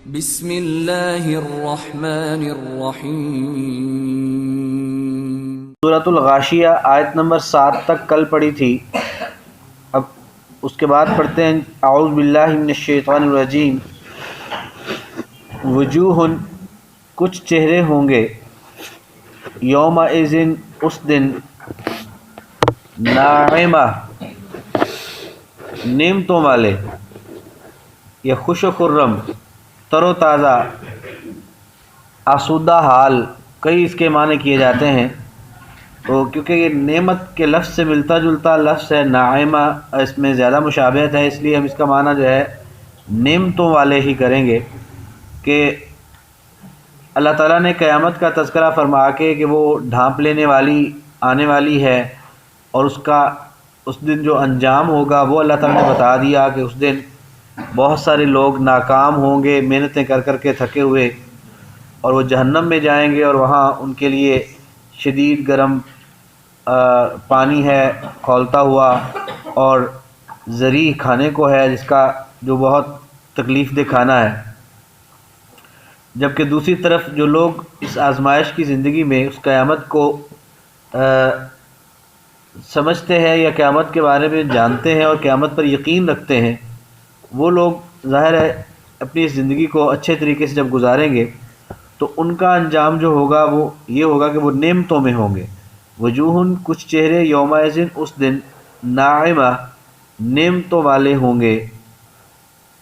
بسم اللہ الرحمن الرحیم۔ سورۃ الغاشیہ آیت نمبر 7 تک کل پڑھی تھی۔ اب اس کے بعد پڑھتے ہیں اعوذ باللہ من الشیطان الرجیم۔ وجوہ، کچھ چہرے ہوں گے، یومئذ، اس دن، ناعمہ، نعمتوں والے، یا خوش و خرم، تر و تازہ، آسودہ حال، کئی اس کے معنی کیے جاتے ہیں۔ تو کیونکہ یہ نعمت کے لفظ سے ملتا جلتا لفظ ہے ناعمہ، اس میں زیادہ مشابہت ہے، اس لیے ہم اس کا معنی جو ہے نعمتوں والے ہی کریں گے کہ اللہ تعالیٰ نے قیامت کا تذکرہ فرما کے کہ وہ ڈھانپ لینے والی آنے والی ہے، اور اس دن جو انجام ہوگا وہ اللہ تعالیٰ نے بتا دیا کہ اس دن بہت سارے لوگ ناکام ہوں گے محنتیں کر کر کے تھکے ہوئے، اور وہ جہنم میں جائیں گے، اور وہاں ان کے لیے شدید گرم پانی ہے کھولتا ہوا، اور زری کھانے کو ہے جس کا جو بہت تکلیف دہ کھانا ہے۔ جبکہ دوسری طرف جو لوگ اس آزمائش کی زندگی میں اس قیامت کو سمجھتے ہیں یا قیامت کے بارے میں جانتے ہیں اور قیامت پر یقین رکھتے ہیں، وہ لوگ ظاہر ہے اپنی اس زندگی کو اچھے طریقے سے جب گزاریں گے تو ان کا انجام جو ہوگا وہ یہ ہوگا کہ وہ نعمتوں میں ہوں گے۔ وجوہ، کچھ چہرے، یومئذ، اس دن، ناعمہ، نعمتوں والے ہوں گے،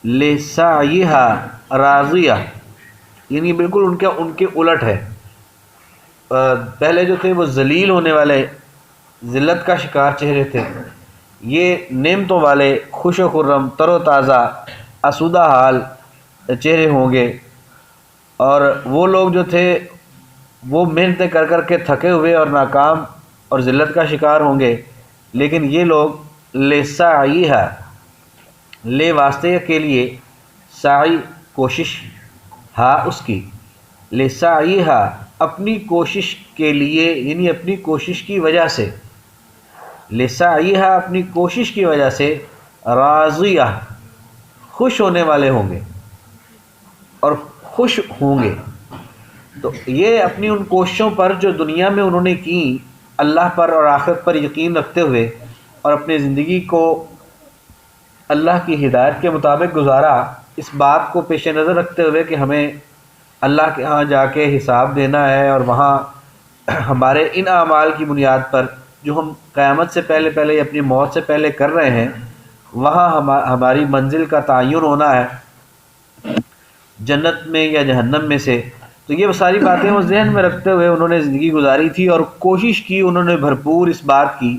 لسعیہا، راضیہ، یعنی بالکل ان کے الٹ ہے۔ پہلے جو تھے وہ ذلیل ہونے والے، ذلت کا شکار چہرے تھے، یہ نعمتوں والے، خوش و خرم، تر و تازہ، آسودہ حال چہرے ہوں گے۔ اور وہ لوگ جو تھے وہ محنتیں کر کر کے تھکے ہوئے اور ناکام اور ذلت کا شکار ہوں گے، لیکن یہ لوگ لسعیہا، لے واسطے کے لیے، سعی کوشش، ہا اس کی، لسعیہا اپنی کوشش کے لیے، یعنی اپنی کوشش کی وجہ سے، لسعیہا اپنی کوشش کی وجہ سے، راضیہ خوش ہونے والے ہوں گے اور خوش ہوں گے۔ تو یہ اپنی ان کوششوں پر جو دنیا میں انہوں نے کی، اللہ پر اور آخرت پر یقین رکھتے ہوئے، اور اپنی زندگی کو اللہ کی ہدایت کے مطابق گزارا، اس بات کو پیش نظر رکھتے ہوئے کہ ہمیں اللہ کے ہاں جا کے حساب دینا ہے، اور وہاں ہمارے ان اعمال کی بنیاد پر جو ہم قیامت سے پہلے اپنی موت سے پہلے کر رہے ہیں، وہاں ہماری منزل کا تعین ہونا ہے، جنت میں یا جہنم میں سے۔ تو یہ ساری باتیں وہ ذہن میں رکھتے ہوئے انہوں نے زندگی گزاری تھی، اور کوشش کی انہوں نے بھرپور اس بات کی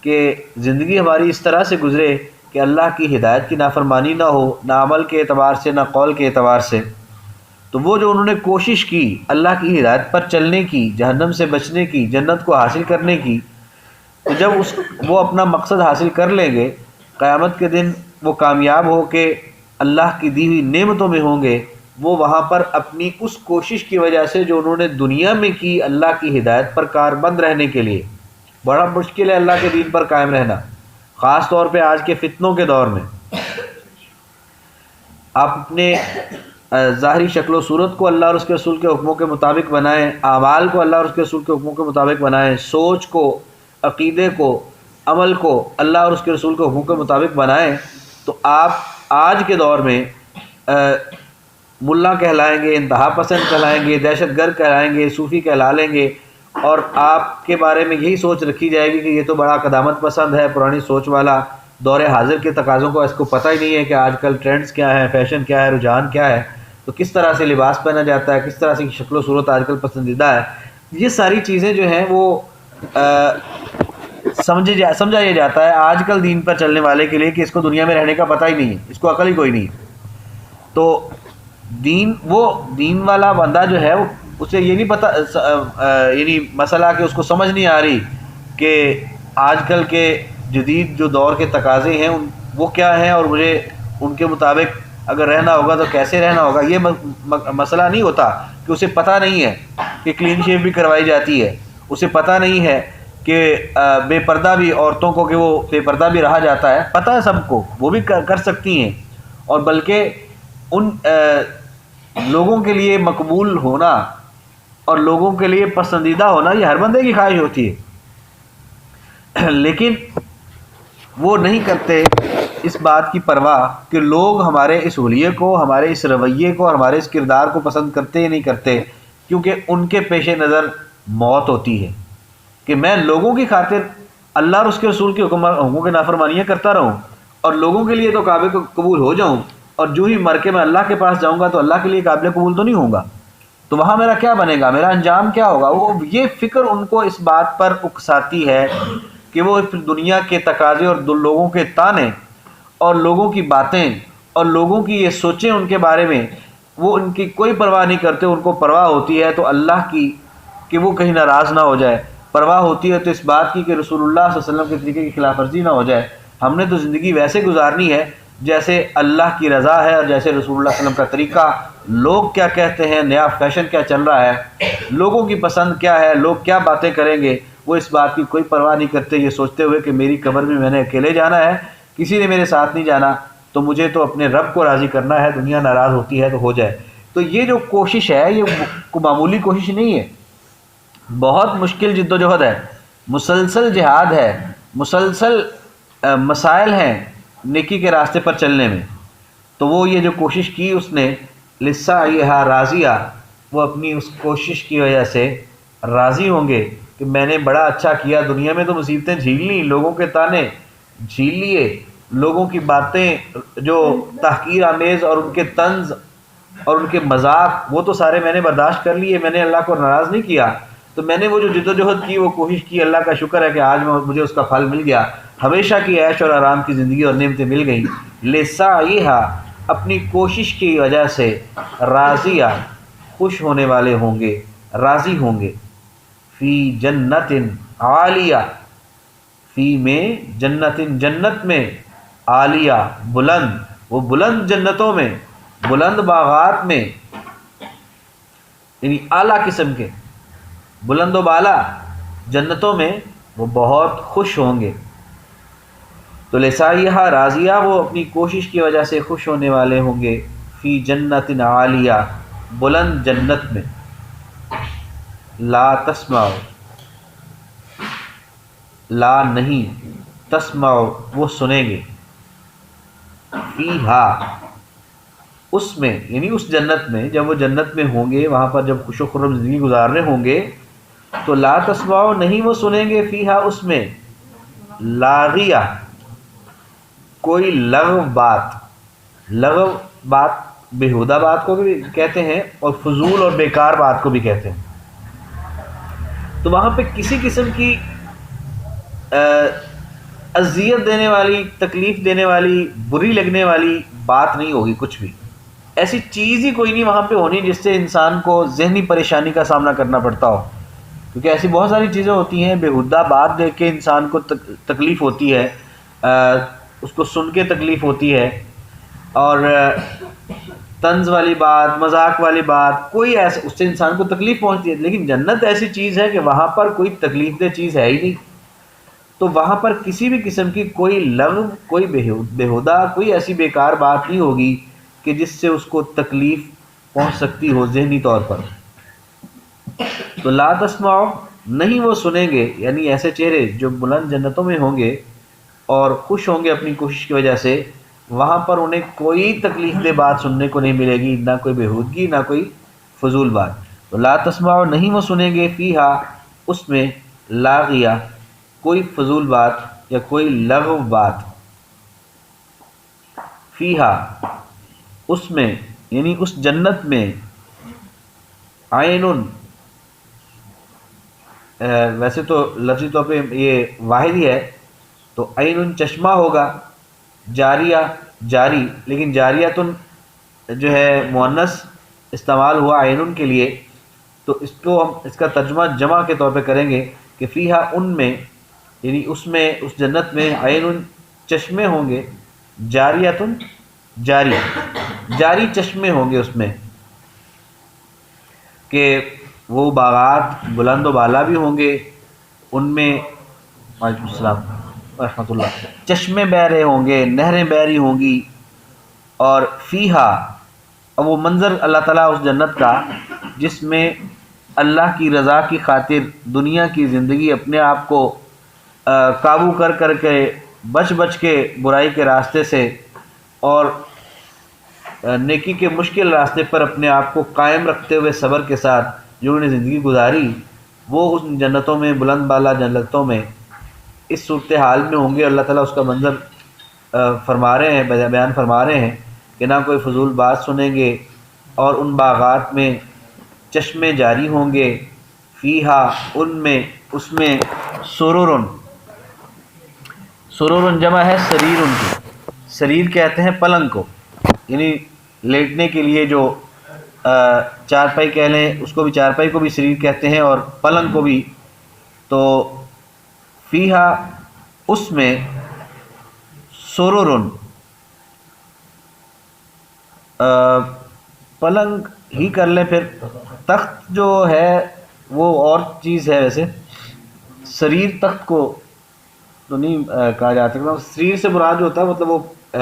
کہ زندگی ہماری اس طرح سے گزرے کہ اللہ کی ہدایت کی نافرمانی نہ ہو، نہ عمل کے اعتبار سے نہ قول کے اعتبار سے۔ تو وہ جو انہوں نے کوشش کی اللہ کی ہدایت پر چلنے کی، جہنم سے بچنے کی، جنت کو حاصل کرنے کی، تو جب وہ اپنا مقصد حاصل کر لیں گے، قیامت کے دن وہ کامیاب ہو کے اللہ کی دی ہوئی نعمتوں میں ہوں گے، وہ وہاں پر اپنی اس کوشش کی وجہ سے جو انہوں نے دنیا میں کی اللہ کی ہدایت پر کاربند رہنے کے لیے، بڑا مشکل ہے اللہ کے دین پر قائم رہنا، خاص طور پہ آج کے فتنوں کے دور میں۔ آپ اپنے ظاہری شکل و صورت کو اللہ اور اس کے رسول کے حکموں کے مطابق بنائیں، اعمال کو اللہ اور اس کے رسول کے حکموں کے مطابق بنائیں، سوچ کو، عقیدے کو، عمل کو اللہ اور اس کے رسول کے حکموں کے مطابق بنائیں، تو آپ آج کے دور میں ملا کہلائیں گے، انتہا پسند کہلائیں گے، دہشت گرد کہلائیں گے، صوفی کہلا لیں گے، اور آپ کے بارے میں یہی سوچ رکھی جائے گی کہ یہ تو بڑا قدامت پسند ہے، پرانی سوچ والا، دور حاضر کے تقاضوں کو اس کو پتہ ہی نہیں ہے کہ آج کل ٹرینڈز کیا ہیں، فیشن کیا ہے، رجحان کیا ہے، تو کس طرح سے لباس پہنا جاتا ہے، کس طرح سے شکل و صورت آج کل پسندیدہ ہے۔ یہ ساری چیزیں جو ہیں وہ سمجھا یہ جاتا ہے آج کل دین پر چلنے والے کے لیے کہ اس کو دنیا میں رہنے کا پتہ ہی نہیں ہے، اس کو عقل ہی کوئی نہیں ہے۔ تو دین والا بندہ جو ہے اسے یہ نہیں پتہ، یعنی مسئلہ کہ اس کو سمجھ نہیں آ رہی کہ آج کل کے جدید جو دور کے تقاضے ہیں وہ کیا ہیں، اور مجھے ان کے مطابق اگر رہنا ہوگا تو کیسے رہنا ہوگا۔ یہ مسئلہ نہیں ہوتا کہ اسے پتہ نہیں ہے کہ کلین شیو بھی کروائی جاتی ہے، اسے پتہ نہیں ہے کہ بے پردہ بھی عورتوں کو کہ وہ بے پردہ بھی رہا جاتا ہے، پتہ ہے سب کو، وہ بھی کر سکتی ہیں، اور بلکہ ان لوگوں کے لیے مقبول ہونا اور لوگوں کے لیے پسندیدہ ہونا یہ ہر بندے کی خواہش ہوتی ہے، لیکن وہ نہیں کرتے اس بات کی پرواہ کہ لوگ ہمارے اس حلیے کو، ہمارے اس رویے کو اور ہمارے اس کردار کو پسند کرتے یا نہیں کرتے، کیونکہ ان کے پیش نظر موت ہوتی ہے کہ میں لوگوں کی خاطر اللہ اور اس کے رسول کے حکموں کی نافرمانیاں کرتا رہوں اور لوگوں کے لیے تو قابل قبول ہو جاؤں، اور جو ہی مر کے میں اللہ کے پاس جاؤں گا تو اللہ کے لیے قابل قبول تو نہیں ہوں گا، تو وہاں میرا کیا بنے گا، میرا انجام کیا ہوگا۔ وہ یہ فکر ان کو اس بات پر اکساتی ہے کہ وہ دنیا کے تقاضے اور لوگوں کے تانے اور لوگوں کی باتیں اور لوگوں کی یہ سوچیں ان کے بارے میں وہ ان کی کوئی پرواہ نہیں کرتے۔ ان کو پرواہ ہوتی ہے تو اللہ کی کہ وہ کہیں ناراض نہ ہو جائے، پرواہ ہوتی ہے تو اس بات کی کہ رسول اللہ صلی اللہ علیہ وسلم کے طریقے کی خلاف ورزی نہ ہو جائے۔ ہم نے تو زندگی ویسے گزارنی ہے جیسے اللہ کی رضا ہے اور جیسے رسول اللہ صلی اللہ علیہ وسلم کا طریقہ، لوگ کیا کہتے ہیں، نیا فیشن کیا چل رہا ہے، لوگوں کی پسند کیا ہے، لوگ کیا باتیں کریں گے، وہ اس بات کی کوئی پرواہ نہیں کرتے، یہ سوچتے ہوئے کہ میری قبر میں نے اکیلے جانا ہے، کسی نے میرے ساتھ نہیں جانا، تو مجھے تو اپنے رب کو راضی کرنا ہے، دنیا ناراض ہوتی ہے تو ہو جائے۔ تو یہ جو کوشش ہے یہ معمولی کوشش نہیں ہے، بہت مشکل جد و جہد ہے، مسلسل جہاد ہے، مسلسل مسائل ہیں نیکی کے راستے پر چلنے میں۔ تو وہ یہ جو کوشش کی اس نے لسعیھا راضیہ، وہ اپنی اس کوشش کی وجہ سے راضی ہوں گے کہ میں نے بڑا اچھا کیا، دنیا میں تو مصیبتیں جھیل لیں، لوگوں کے تانے جھیل لیے، لوگوں کی باتیں جو تحقیر آمیز اور ان کے طنز اور ان کے مذاق وہ تو سارے میں نے برداشت کر لیے، میں نے اللہ کو ناراض نہیں کیا، تو میں نے وہ جو جد و جہد کی، وہ کوشش کی، اللہ کا شکر ہے کہ آج مجھے اس کا پھل مل گیا، ہمیشہ کی عیش اور آرام کی زندگی اور نعمتیں مل گئیں۔ لسعیھا، اپنی کوشش کی وجہ سے راضیہ، خوش ہونے والے ہوں گے، راضی ہوں گے، فی جنت عالیہ، فی میں جنت، جنت میں، عالیہ بلند، وہ بلند جنتوں میں، بلند باغات میں، یعنی اعلیٰ قسم کے بلند و بالا جنتوں میں وہ بہت خوش ہوں گے۔ تو لسعیھا راضیہ، وہ اپنی کوشش کی وجہ سے خوش ہونے والے ہوں گے، فی جنت عالیہ، بلند جنت میں، لا تسمع، لا نہیں، تسمع وہ سنیں گے، فیہا اس میں، یعنی اس جنت میں، جب وہ جنت میں ہوں گے، وہاں پر جب خوش و خرم زندگی گزار رہے ہوں گے تو لا تسمع نہیں وہ سنیں گے، فیہا اس میں، لاغیہ کوئی لغو بات، لغو بات بےہودہ بات کو بھی کہتے ہیں اور فضول اور بیکار بات کو بھی کہتے ہیں۔ تو وہاں پہ کسی قسم کی اذیت دینے والی، تکلیف دینے والی، بری لگنے والی بات نہیں ہوگی، کچھ بھی ایسی چیز ہی کوئی نہیں وہاں پہ ہونی جس سے انسان کو ذہنی پریشانی کا سامنا کرنا پڑتا ہو، کیونکہ ایسی بہت ساری چیزیں ہوتی ہیں، بےہودہ بات دیکھ کے انسان کو تکلیف ہوتی ہے، اس کو سن کے تکلیف ہوتی ہے، اور طنز والی بات، مذاق والی بات، کوئی ایسے اس سے انسان کو تکلیف پہنچتی ہے، لیکن جنت ایسی چیز ہے کہ وہاں پر کوئی تکلیف دہ چیز ہے ہی نہیں، تو وہاں پر کسی بھی قسم کی کوئی لغو، کوئی بےہودہ، کوئی ایسی بیکار بات نہیں ہوگی کہ جس سے اس کو تکلیف پہنچ سکتی ہو ذہنی طور پر۔ تو لا تسمع نہیں وہ سنیں گے، یعنی ایسے چہرے جو بلند جنتوں میں ہوں گے اور خوش ہوں گے اپنی کوشش کی وجہ سے، وہاں پر انہیں کوئی تکلیف دہ بات سننے کو نہیں ملے گی، نہ کوئی بےہودگی، نہ کوئی فضول بات۔ تو لا تسمع نہیں وہ سنیں گے، فیہا اس میں، لاغیہ کوئی فضول بات یا کوئی لغو بات، فیہا اس میں، یعنی اس جنت میں، عین، ویسے تو لفظی طور پہ یہ واحد ہی ہے تو عین چشمہ ہوگا، جاریہ جاری، لیکن جاریتن جو ہے مؤنث استعمال ہوا عین کے لیے، تو اس کو ہم اس کا ترجمہ جمع کے طور پہ کریں گے کہ فیہا ان میں، یعنی اس میں، اس جنت میں، عین چشمے ہوں گے، جاریتن جاری، جاری چشمے ہوں گے اس میں، کہ وہ باغات بلند و بالا بھی ہوں گے، ان میں، وعلیکم السلام رحمۃ اللہ، چشمے بہہ رہے ہوں گے، نہریں بہہ رہی ہوں گی، اور فیہا اور وہ منظر اللہ تعالیٰ اس جنت کا جس میں اللہ کی رضا کی خاطر دنیا کی زندگی اپنے آپ کو قابو کر کے بچ کے برائی کے راستے سے اور نیکی کے مشکل راستے پر اپنے آپ کو قائم رکھتے ہوئے صبر کے ساتھ جو انہوں نے زندگی گزاری، وہ اس جنتوں میں، بلند بالا جنتوں میں اس صورتحال میں ہوں گے۔ اللہ تعالیٰ اس کا منظر فرما رہے ہیں، بیان فرما رہے ہیں کہ نہ کوئی فضول بات سنیں گے، اور ان باغات میں چشمے جاری ہوں گے، فیہا ان میں، اس میں، سرورن، سرورن جمع ہے سریر، ان کی سریر کہتے ہیں پلنگ کو، یعنی لیٹنے کے لیے جو چارپائی کہہ لیں، اس کو بھی، چارپائی کو بھی سریر کہتے ہیں اور پلنگ کو بھی۔ تو فیہا اس میں، سرورن پلنگ ہی کر لیں، پھر تخت جو ہے وہ اور چیز ہے، ویسے سریر تخت کو تو نہیں کہا جا سکتا۔ سریر سے مراد جو ہوتا ہے مطلب وہ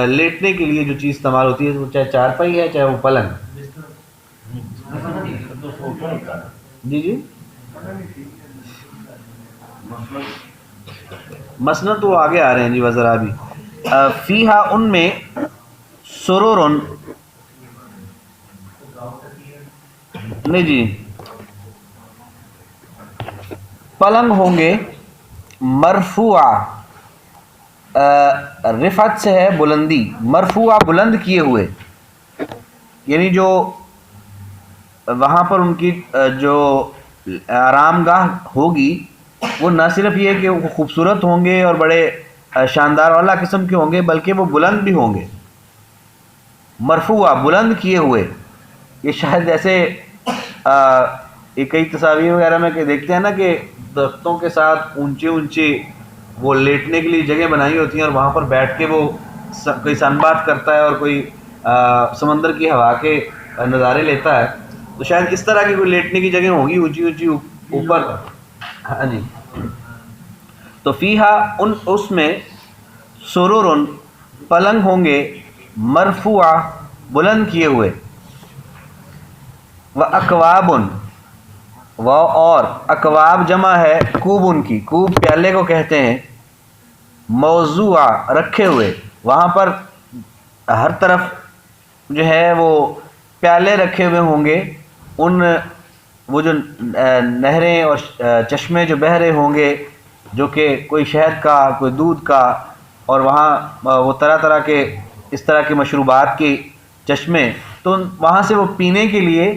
لیٹنے کے لیے جو چیز استعمال ہوتی ہے، وہ چاہے چارپائی ہے چاہے وہ پلنگ۔ جی جی، مسند وہ آگے آ رہے ہیں جی، وذرا بھی فیہا ان میں، سرورن نہیں جی، پلنگ ہوں گے، مرفوعہ، رفعت سے ہے بلندی، مرفوعہ بلند کیے ہوئے، یعنی جو وہاں پر ان کی جو آرام گاہ ہوگی وہ نہ صرف یہ کہ وہ خوبصورت ہوں گے اور بڑے شاندار والا قسم کے ہوں گے، بلکہ وہ بلند بھی ہوں گے، مرفوعہ بلند کیے ہوئے۔ یہ شاید جیسے یہ کئی تصاویر وغیرہ میں کہ دیکھتے ہیں نا کہ درختوں کے ساتھ اونچے اونچے وہ لیٹنے کے لیے جگہ بنائی ہوتی ہیں، اور وہاں پر بیٹھ کے وہ کوئی سن بات کرتا ہے اور کوئی سمندر کی ہوا کے نظارے لیتا ہے، تو شاید اس طرح کی کوئی لیٹنے کی جگہ ہوگی اونچی اونچی اوپر۔ ہاں جی، تو فیہا ان اس میں، سرورن پلنگ ہوں گے، مرفوعہ بلند کیے ہوئے، و اکوابن، و اور اکواب جمع ہے کوب، ان کی کوب پیالے کو کہتے ہیں، موضوعہ رکھے ہوئے، وہاں پر ہر طرف جو ہے وہ پیالے رکھے ہوئے ہوں گے، ان وہ جو نہریں اور چشمے جو بہہ رہے ہوں گے، جو کہ کوئی شہد کا، کوئی دودھ کا، اور وہاں وہ طرح طرح کے اس طرح کے مشروبات کے چشمے، تو وہاں سے وہ پینے کے لیے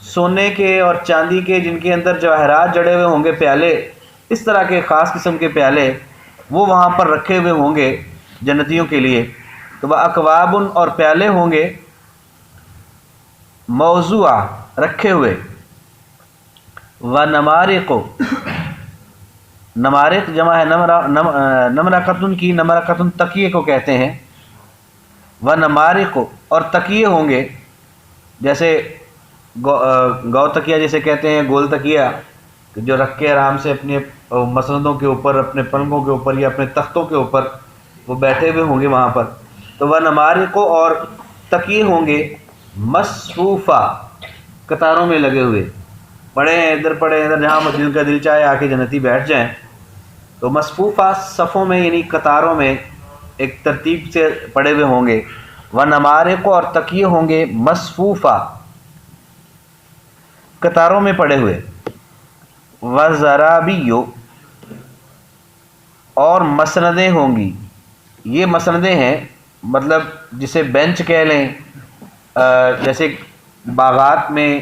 سونے کے اور چاندی کے، جن کے اندر جواہرات جڑے ہوئے ہوں گے، پیالے، اس طرح کے خاص قسم کے پیالے وہ وہاں پر رکھے ہوئے ہوں گے جنتیوں کے لیے۔ تو وہ اکوابن اور پیالے ہوں گے، موضوعہ رکھے ہوئے، و نمارق، نمارق جمع ہے نمرقتن کی، نمرقتن تکیے کو کہتے ہیں، و نمارق اور تکیے ہوں گے، جیسے گو تکیہ جیسے کہتے ہیں، گول تکیہ جو رکھ کے آرام سے اپنے مسندوں کے اوپر، اپنے پلنگوں کے اوپر یا اپنے تختوں کے اوپر وہ بیٹھے ہوئے ہوں گے وہاں پر۔ تو وہ نمارق اور تکیے ہوں گے، مصفوفہ قطاروں میں لگے ہوئے، پڑے ہیں ادھر، پڑے ہیں ادھر، جہاں جن کا دل چاہے آ کے جنتی بیٹھ جائیں۔ تو مصفوفہ صفوں میں، یعنی قطاروں میں ایک ترتیب سے پڑے ہوئے ہوں گے، وہ نمارق اور تکیے ہوں گے، مصفوفہ قطاروں میں پڑے ہوئے، وزرابی اور مسندیں ہوں گی۔ یہ مسندیں ہیں، مطلب جسے بینچ کہہ لیں، جیسے باغات میں،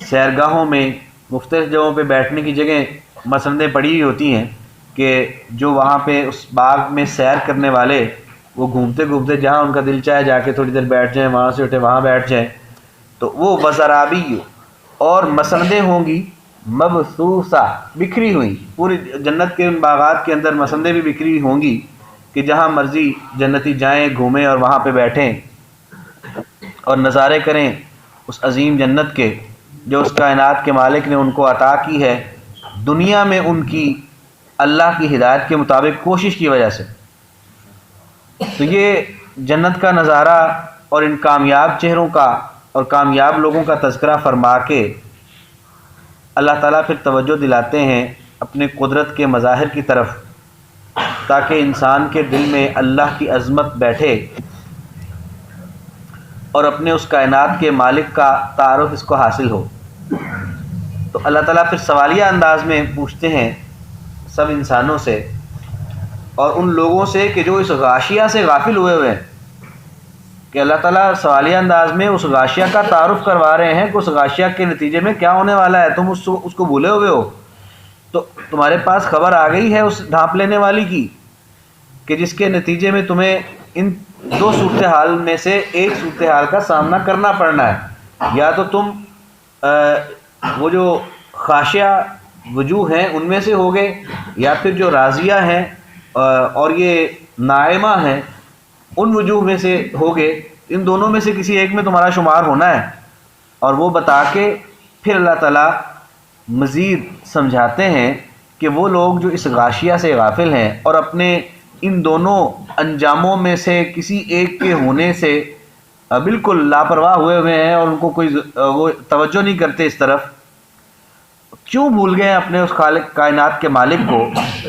سیرگاہوں میں، مختلف جگہوں پہ بیٹھنے کی جگہیں مسندیں پڑی ہوئی ہوتی ہیں کہ جو وہاں پہ اس باغ میں سیر کرنے والے وہ گھومتے گھومتے جہاں ان کا دل چاہے جا کے تھوڑی دیر بیٹھ جائیں، وہاں سے اٹھے وہاں بیٹھ جائیں، تو وہ وزرابی اور مسندیں ہوں گی، مبثوثہ بکھری ہوئی، پوری جنت کے ان باغات کے اندر مسندیں بھی بکھری ہوئی ہوں گی کہ جہاں مرضی جنتی جائیں، گھومیں اور وہاں پہ بیٹھیں اور نظارے کریں اس عظیم جنت کے، جو اس کائنات کے مالک نے ان کو عطا کی ہے دنیا میں ان کی اللہ کی ہدایت کے مطابق کوشش کی وجہ سے۔ تو یہ جنت کا نظارہ اور ان کامیاب چہروں کا اور کامیاب لوگوں کا تذکرہ فرما کے اللہ تعالیٰ پھر توجہ دلاتے ہیں اپنے قدرت کے مظاہر کی طرف، تاکہ انسان کے دل میں اللہ کی عظمت بیٹھے اور اپنے اس کائنات کے مالک کا تعارف اس کو حاصل ہو۔ تو اللہ تعالیٰ پھر سوالیہ انداز میں پوچھتے ہیں سب انسانوں سے اور ان لوگوں سے کہ جو اس غاشیہ سے غافل ہوئے ہوئے ہیں، کہ اللہ تعالیٰ سوالیہ انداز میں اس غاشیہ کا تعارف کروا رہے ہیں کہ اس غاشیہ کے نتیجے میں کیا ہونے والا ہے، تم اس کو بھولے ہوئے ہو۔ تو تمہارے پاس خبر آ گئی ہے اس ڈھانپ لینے والی کی، کہ جس کے نتیجے میں تمہیں ان دو صورتحال میں سے ایک صورتحال کا سامنا کرنا پڑنا ہے، یا تو تم وہ جو خاشعہ وجوہ ہیں ان میں سے ہوگے، یا پھر جو راضیہ ہیں اور یہ نائمہ ہیں ان وجوہ میں سے ہوگے۔ ان دونوں میں سے کسی ایک میں تمہارا شمار ہونا ہے۔ اور وہ بتا کے پھر اللہ تعالیٰ مزید سمجھاتے ہیں کہ وہ لوگ جو اس غاشیہ سے غافل ہیں اور اپنے ان دونوں انجاموں میں سے کسی ایک کے ہونے سے بالکل لاپرواہ ہوئے ہیں اور ان کو کوئی وہ توجہ نہیں کرتے اس طرف، کیوں بھول گئے ہیں اپنے اس خالق کائنات کے مالک کو؟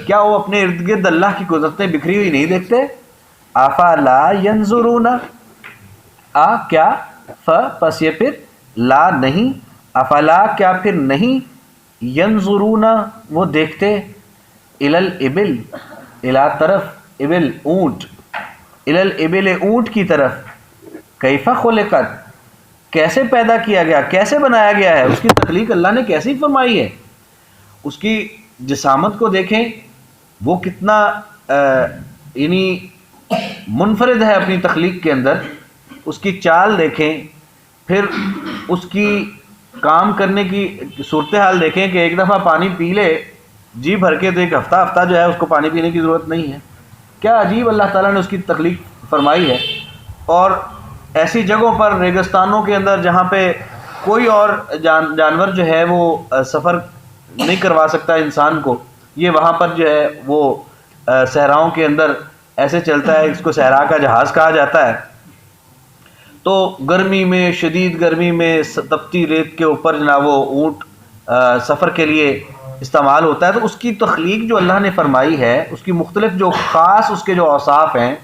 کیا وہ اپنے ارد گرد اللہ کی قدرتیں بکھری ہوئی نہیں دیکھتے؟ افلا ینظرون، کیا پس یہ پھر لا نہیں، افلا کیا پھر نہیں، ینظرون وہ دیکھتے، الابل الا طرف ابل اونٹ، الابل اونٹ کی طرف، کیف خلقت کیسے پیدا کیا گیا، کیسے بنایا گیا ہے، اس کی تخلیق اللہ نے کیسی فرمائی ہے، اس کی جسامت کو دیکھیں وہ کتنا یعنی منفرد ہے اپنی تخلیق کے اندر، اس کی چال دیکھیں، پھر اس کی کام کرنے کی صورتحال دیکھیں کہ ایک دفعہ پانی پی لے جی بھر کے تو ایک ہفتہ جو ہے اس کو پانی پینے کی ضرورت نہیں ہے۔ کیا عجیب اللہ تعالیٰ نے اس کی تخلیق فرمائی ہے۔ اور ایسی جگہوں پر ریگستانوں کے اندر جہاں پہ کوئی اور جانور جو ہے وہ سفر نہیں کروا سکتا انسان کو، یہ وہاں پر جو ہے وہ صحراؤں کے اندر ایسے چلتا ہے، اس کو صحرا کا جہاز کہا جاتا ہے۔ تو گرمی میں، شدید گرمی میں تپتی ریت کے اوپر جناب وہ اونٹ سفر کے لیے استعمال ہوتا ہے۔ تو اس کی تخلیق جو اللہ نے فرمائی ہے، اس کی مختلف جو خاص اس کے جو اوصاف ہیں،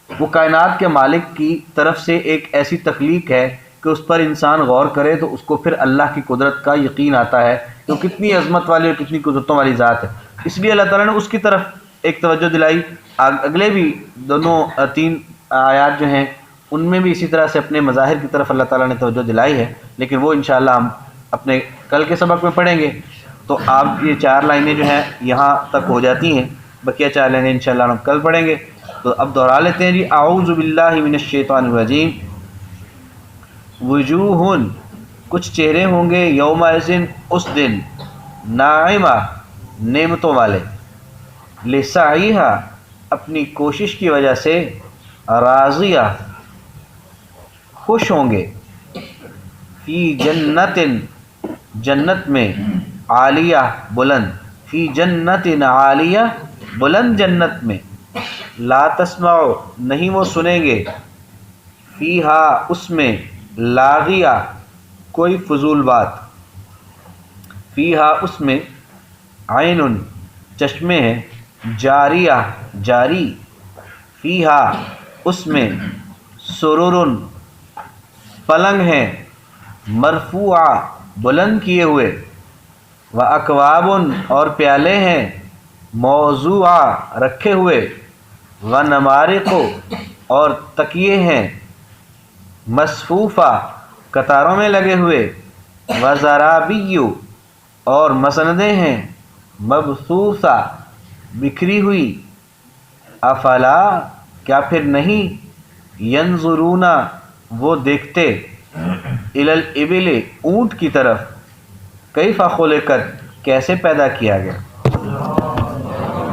وہ کائنات کے مالک کی طرف سے ایک ایسی تخلیق ہے کہ اس پر انسان غور کرے تو اس کو پھر اللہ کی قدرت کا یقین آتا ہے کہ وہ کتنی عظمت والی اور کتنی قدرتوں والی ذات ہے۔ اس لیے اللہ تعالیٰ نے اس کی طرف ایک توجہ دلائی۔ اگلے بھی دونوں 3 آیات جو ہیں ان میں بھی اسی طرح سے اپنے مظاہر کی طرف اللہ تعالیٰ نے توجہ دلائی ہے، لیکن وہ انشاءاللہ ہم اپنے کل کے سبق میں پڑھیں گے۔ تو آپ یہ 4 لائنیں جو ہیں یہاں تک ہو جاتی ہیں، بقیہ 4 لائنیں انشاءاللہ ہم کل پڑھیں گے۔ تو اب دہرا لیتے ہیں جی، اعوذ باللہ من الشیطان الرجیم۔ وجوہ کچھ چہرے ہوں گے، یومئذ اس دن، ناعمہ نعمتوں والے، لسعیہا اپنی کوشش کی وجہ سے، راضیہ خوش ہوں گے، فی جنت جنت میں، عالیہ بلند، فی جنت عالیہ بلند جنت میں، لا تسمعوا نہیں وہ سنیں گے، فیہا اس میں، لاغیہ کوئی فضول بات، فیہا اس میں، عین چشمے ہیں، جاریہ جاری، فیہا اس میں، سرور پلنگ ہیں، مرفوعہ بلند کیے ہوئے، و اکواب اور پیالے ہیں، موضوعہ رکھے ہوئے، و نمارق اور تکیے ہیں، مصفوفہ قطاروں میں لگے ہوئے، و زرابی اور مسندیں ہیں، مبثوثہ بکھری ہوئی، افلا کیا پھر نہیں، ینظرون وہ دیکھتے، الالابل اونٹ کی طرف، کیف خلقت کیسے پیدا کیا گیا۔